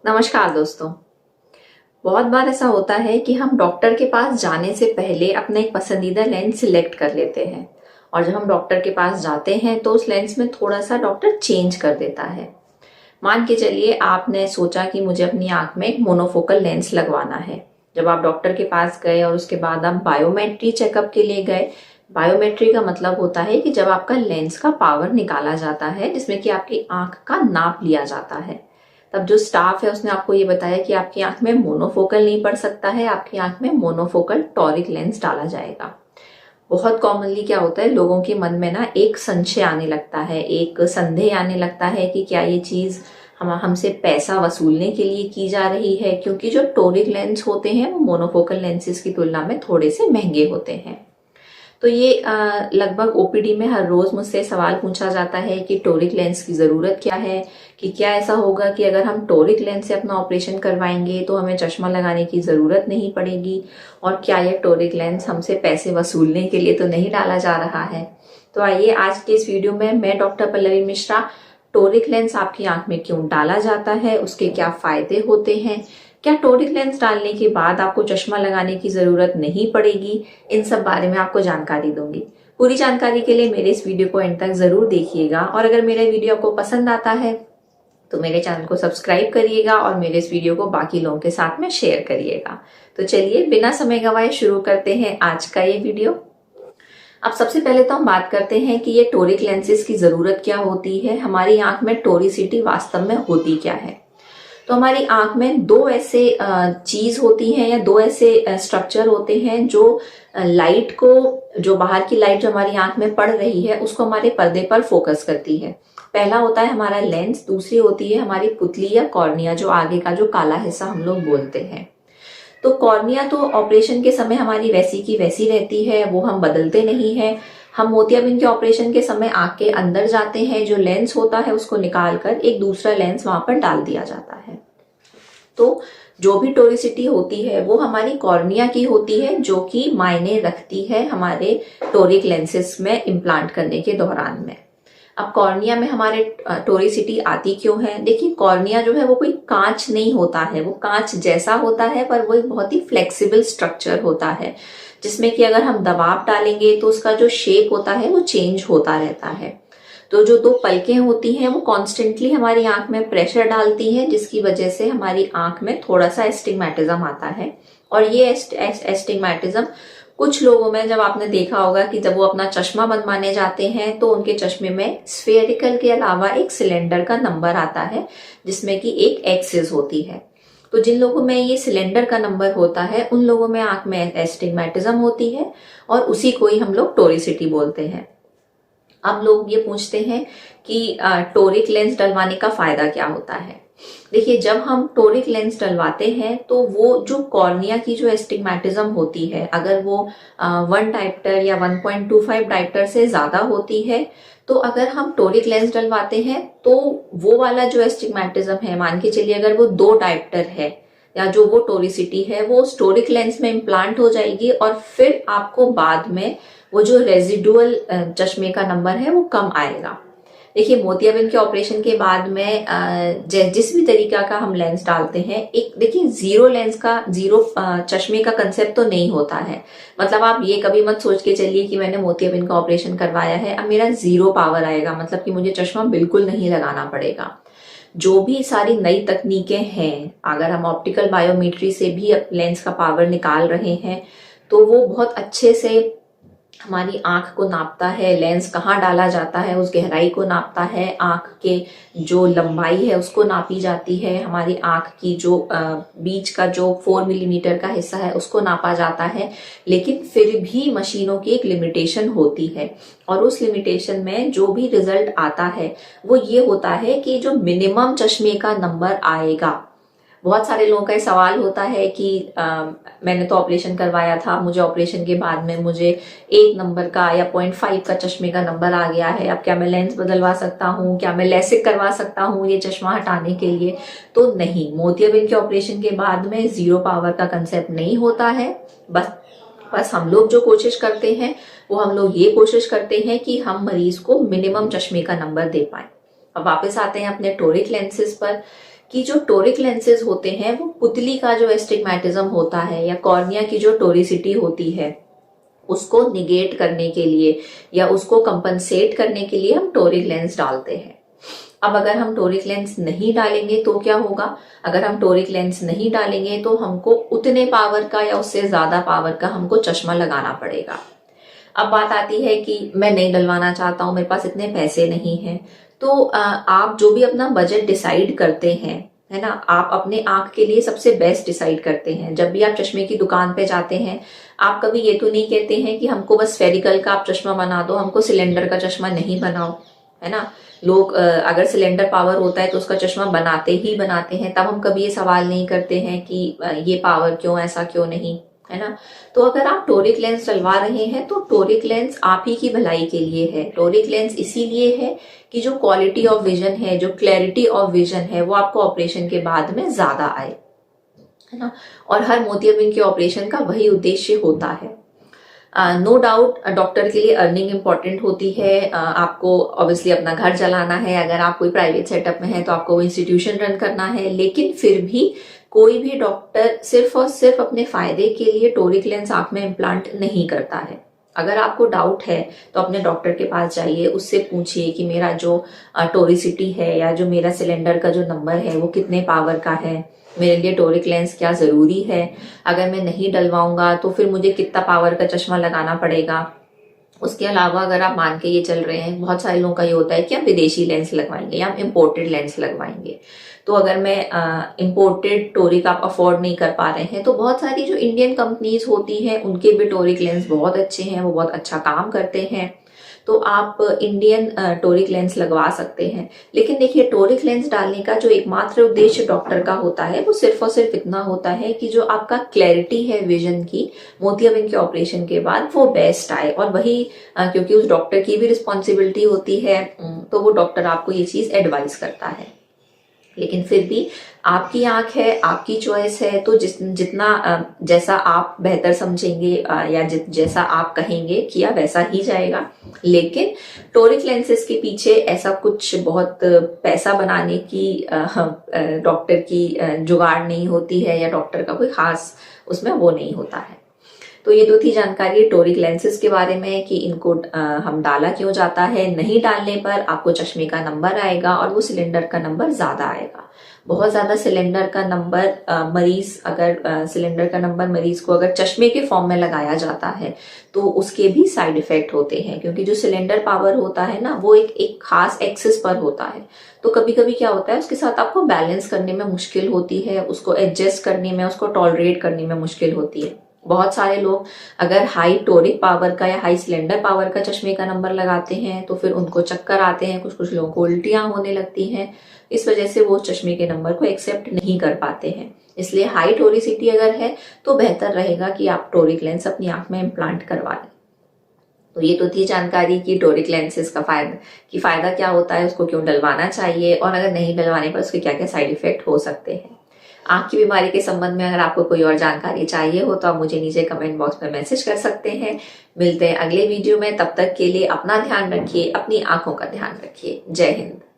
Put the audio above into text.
नमस्कार दोस्तों। बहुत बार ऐसा होता है कि हम डॉक्टर के पास जाने से पहले अपना एक पसंदीदा लेंस सिलेक्ट कर लेते हैं और जब हम डॉक्टर के पास जाते हैं तो उस लेंस में थोड़ा सा डॉक्टर चेंज कर देता है। मान के चलिए आपने सोचा कि मुझे अपनी आंख में एक मोनोफोकल लेंस लगवाना है। जब आप डॉक्टर के पास गए और उसके बाद आप बायोमेट्री चेकअप के लिए गए। बायोमेट्री का मतलब होता है कि जब आपका लेंस का पावर निकाला जाता है, जिसमें कि आपकी आंख का नाप लिया जाता है। तब जो स्टाफ है उसने आपको ये बताया कि आपकी आंख में मोनोफोकल नहीं पड़ सकता है, आपकी आंख में मोनोफोकल टॉरिक लेंस डाला जाएगा। बहुत कॉमनली क्या होता है, लोगों के मन में ना एक संशय आने लगता है, एक संदेह आने लगता है कि क्या ये चीज हमसे पैसा वसूलने के लिए की जा रही है, क्योंकि जो टोरिक लेंस होते हैं वो मोनोफोकल लेंसेज की तुलना में थोड़े से महंगे होते हैं। तो ये लगभग ओपीडी में हर रोज मुझसे सवाल पूछा जाता है कि टोरिक लेंस की जरूरत क्या है, कि क्या ऐसा होगा कि अगर हम टोरिक लेंस से अपना ऑपरेशन करवाएंगे तो हमें चश्मा लगाने की जरूरत नहीं पड़ेगी, और क्या ये टोरिक लेंस हमसे पैसे वसूलने के लिए तो नहीं डाला जा रहा है। तो आइए आज के इस वीडियो में मैं doctor Pallavi Mishra toric lens आपकी आंख में क्यों डाला जाता है, उसके क्या फायदे होते हैं, क्या टोरिक लेंस डालने के बाद आपको चश्मा लगाने की जरूरत नहीं पड़ेगी, इन सब बारे में आपको जानकारी दूंगी। पूरी जानकारी के लिए मेरे इस वीडियो को एंड तक जरूर देखिएगा और अगर मेरा वीडियो आपको पसंद आता है तो मेरे चैनल को सब्सक्राइब करिएगा और मेरे इस वीडियो को बाकी लोगों के साथ में शेयर करिएगा। तो चलिए बिना समय गंवाए शुरू करते हैं आज का ये वीडियो। अब सबसे पहले तो हम बात करते हैं कि ये टोरिक लेंसेज की जरूरत क्या होती है, हमारी आंख में टोरिसिटी वास्तव में होती क्या है। तो हमारी आंख में दो ऐसे चीज होती हैं या दो ऐसे स्ट्रक्चर होते हैं जो लाइट को, जो बाहर की लाइट जो हमारी आंख में पड़ रही है उसको हमारे पर्दे पर फोकस करती है। पहला होता है हमारा लेंस, दूसरी होती है हमारी पुतली या कॉर्निया, जो आगे का जो काला हिस्सा हम लोग बोलते हैं। तो कॉर्निया तो ऑपरेशन के समय हमारी वैसी की वैसी रहती है, वो हम बदलते नहीं है। हम मोतियाबिंद के ऑपरेशन के समय आंख के अंदर जाते हैं, जो लेंस होता है उसको निकालकर एक दूसरा लेंस वहां पर डाल दिया जाता है। तो जो भी टोरिसिटी होती है वो हमारी कॉर्निया की होती है, जो कि मायने रखती है हमारे टोरिक लेंसेस में इम्प्लांट करने के दौरान में। अब कॉर्निया में हमारे टोरिसिटी आती क्यों है? देखिए, कॉर्निया जो है वो कोई कांच नहीं होता है, वो कांच जैसा होता है पर वो एक बहुत ही फ्लेक्सिबल स्ट्रक्चर होता है, जिसमें कि अगर हम दबाव डालेंगे तो उसका जो शेप होता है वो चेंज होता रहता है। तो जो दो पलकें होती हैं वो कॉन्स्टेंटली हमारी आंख में प्रेशर डालती हैं, जिसकी वजह से हमारी आंख में थोड़ा सा एस्टिग्मेटिज्म आता है। और ये एस्टिग्मेटिज्म कुछ लोगों में, जब आपने देखा होगा कि जब वो अपना चश्मा बनवाने जाते हैं तो उनके चश्मे में स्फेरिकल के अलावा एक सिलेंडर का नंबर आता है, जिसमें कि एक एक्सिस होती है। तो जिन लोगों में ये सिलेंडर का नंबर होता है उन लोगों में आंख में एस्टिग्मेटिज्म होती है और उसी को ही हम लोग टोरिसिटी बोलते हैं। अब लोग ये पूछते हैं कि टोरिक लेंस डलवाने का फायदा क्या होता है। देखिए, जब हम टोरिक लेंस डलवाते हैं तो वो जो कॉर्निया की जो एस्टिग्मेटिज्म होती है, अगर वो 1 डायप्टर या 1.25 डायप्टर से ज्यादा होती है, तो अगर हम टोरिक लेंस डलवाते हैं तो वो वाला जो एस्टिग्मेटिज्म है, मान के चलिए अगर वो 2 डायप्टर है या जो वो टोरिसिटी है, वो उस टोरिक लेंस में इम्प्लांट हो जाएगी और फिर आपको बाद में वो जो रेजिडुअल चश्मे का नंबर है वो कम आएगा। देखिए, मोतियाबिंद के ऑपरेशन के बाद में जिस भी तरीका का हम लेंस डालते हैं, एक देखिए जीरो लेंस का, जीरो चश्मे का कंसेप्ट तो नहीं होता है। मतलब आप ये कभी मत सोच के चलिए कि मैंने मोतियाबिंद का ऑपरेशन करवाया है अब मेरा जीरो पावर आएगा, मतलब कि मुझे चश्मा बिल्कुल नहीं लगाना पड़ेगा। जो भी सारी नई तकनीकें हैं, अगर हम ऑप्टिकल बायोमेट्री से भी लेंस का पावर निकाल रहे हैं तो वो बहुत अच्छे से हमारी आंख को नापता है, लेंस कहाँ डाला जाता है उस गहराई को नापता है, आंख के जो लंबाई है उसको नापी जाती है, हमारी आंख की जो बीच का जो 4 मिलीमीटर का हिस्सा है उसको नापा जाता है। लेकिन फिर भी मशीनों की एक लिमिटेशन होती है और उस लिमिटेशन में जो भी रिजल्ट आता है वो ये होता है कि जो मिनिमम चश्मे का नंबर आएगा। बहुत सारे लोगों का सवाल होता है कि मैंने तो ऑपरेशन करवाया था, मुझे ऑपरेशन के बाद में मुझे 1 नंबर का या 0.5 का चश्मे का नंबर आ गया है, अब क्या मैं लेंस बदलवा सकता हूँ, क्या मैं लेसिक करवा सकता हूँ ये चश्मा हटाने के लिए? तो नहीं, मोतियाबिंद के ऑपरेशन के बाद में जीरो पावर का कंसेप्ट नहीं होता है। बस हम लोग जो कोशिश करते हैं वो हम लोग ये कोशिश करते हैं कि हम मरीज को मिनिमम चश्मे का नंबर दे पाए। अब वापस आते हैं अपने टोरिक लेंसेज पर कि जो टोरिक लेंसेज होते हैं वो पुतली का जो एस्टिग्मेटिज्म होता है या कॉर्निया की जो टोरिसिटी होती है उसको निगेट करने के लिए या उसको कंपनसेट करने के लिए हम टोरिक लेंस डालते हैं। अब अगर हम टोरिक लेंस नहीं डालेंगे तो क्या होगा? अगर हम टोरिक लेंस नहीं डालेंगे तो हमको उतने पावर का या उससे ज्यादा पावर का हमको चश्मा लगाना पड़ेगा। अब बात आती है कि मैं नहीं डलवाना चाहता हूं, मेरे पास इतने पैसे नहीं हैं, तो आप जो भी अपना बजट डिसाइड करते हैं, है ना, आप अपने आंख के लिए सबसे बेस्ट डिसाइड करते हैं। जब भी आप चश्मे की दुकान पे जाते हैं, आप कभी ये तो नहीं कहते हैं कि हमको बस स्फेरिकल का आप चश्मा बना दो, हमको सिलेंडर का चश्मा नहीं बनाओ, है ना। लोग अगर सिलेंडर पावर होता है तो उसका चश्मा बनाते ही बनाते हैं, तब हम कभी ये सवाल नहीं करते हैं कि ये पावर क्यों, ऐसा क्यों नहीं, है ना। तो अगर आप टोरिक लेंस डलवा रहे हैं तो टोरिक लेंस आप ही की भलाई के लिए है। टोरिक लेंस इसीलिए है कि जो क्वालिटी ऑफ विजन है, जो क्लैरिटी ऑफ विजन है, वो आपको ऑपरेशन के बाद में ज्यादा आए, है ना। और हर मोतियाबिंद के ऑपरेशन का वही उद्देश्य होता है। नो डाउट डॉक्टर के लिए अर्निंग इंपॉर्टेंट होती है। आपको ऑब्वियसली अपना घर चलाना है, अगर आप कोई प्राइवेट सेटअप में है तो आपको इंस्टीट्यूशन रन करना है, लेकिन फिर भी कोई भी डॉक्टर सिर्फ और सिर्फ अपने फायदे के लिए टोरिक लेंस आंख में इम्प्लांट नहीं करता है। अगर आपको डाउट है तो अपने डॉक्टर के पास जाइए, उससे पूछिए कि मेरा जो टोरिसिटी है या जो मेरा सिलेंडर का जो नंबर है वो कितने पावर का है, मेरे लिए टोरिक लेंस क्या जरूरी है, अगर मैं नहीं डलवाऊंगा तो फिर मुझे कितना पावर का चश्मा लगाना पड़ेगा। उसके अलावा अगर आप मान के ये चल रहे हैं, बहुत सारे लोगों का ये होता है कि हम विदेशी लेंस लगवाएंगे या हम इम्पोर्टेड लेंस लगवाएंगे, तो अगर मैं इम्पोर्टेड टोरिक आप अफोर्ड नहीं कर पा रहे हैं तो बहुत सारी जो इंडियन कंपनीज होती हैं उनके भी टोरिक लेंस बहुत अच्छे हैं, वो बहुत अच्छा काम करते हैं, तो आप इंडियन टोरिक लेंस लगवा सकते हैं। लेकिन देखिए, टोरिक लेंस डालने का जो एकमात्र उद्देश्य डॉक्टर का होता है वो सिर्फ और सिर्फ इतना होता है कि जो आपका क्लैरिटी है विजन की मोतियाबिंद के ऑपरेशन के बाद वो बेस्ट आए। और वही क्योंकि उस डॉक्टर की भी रिस्पॉन्सिबिलिटी होती है, तो वो डॉक्टर आपको ये चीज एडवाइस करता है। लेकिन फिर भी आपकी आंख है, आपकी चॉइस है, तो जितना जैसा आप बेहतर समझेंगे या जैसा आप कहेंगे किया वैसा ही जाएगा। लेकिन टोरिक लेंसेज के पीछे ऐसा कुछ बहुत पैसा बनाने की डॉक्टर की जुगाड़ नहीं होती है, या डॉक्टर का कोई खास उसमें वो नहीं होता है। तो ये तो थी जानकारी टोरिक लेंसेज के बारे में कि इनको हम डाला क्यों जाता है। नहीं डालने पर आपको चश्मे का नंबर आएगा और वो सिलेंडर का नंबर ज्यादा आएगा। बहुत ज्यादा सिलेंडर का नंबर मरीज अगर सिलेंडर का नंबर मरीज को अगर चश्मे के फॉर्म में लगाया जाता है तो उसके भी साइड इफेक्ट होते हैं, क्योंकि जो सिलेंडर पावर होता है ना वो एक खास एक्सिस पर होता है। तो कभी कभी क्या होता है, उसके साथ आपको बैलेंस करने में मुश्किल होती है, उसको एडजस्ट करने में, उसको टॉलरेट करने में मुश्किल होती है। बहुत सारे लोग अगर हाई टोरिक पावर का या हाई सिलेंडर पावर का चश्मे का नंबर लगाते हैं तो फिर उनको चक्कर आते हैं, कुछ कुछ लोगों को उल्टियां होने लगती हैं। इस वजह से वो चश्मे के नंबर को एक्सेप्ट नहीं कर पाते हैं। इसलिए हाई टोरिसिटी अगर है तो बेहतर रहेगा कि आप टोरिक लेंस अपनी आंख में इम्प्लांट करवा लें। तो ये तो थी जानकारी की टोरिक लेंसेज का फायदा क्या होता है, उसको क्यों डलवाना चाहिए, और अगर नहीं डलवाने पर उसके क्या क्या साइड इफेक्ट हो सकते हैं। आंख की बीमारी के संबंध में अगर आपको कोई और जानकारी चाहिए हो तो आप मुझे नीचे कमेंट बॉक्स में मैसेज कर सकते हैं। मिलते हैं अगले वीडियो में, तब तक के लिए अपना ध्यान रखिए, अपनी आंखों का ध्यान रखिए। जय हिंद।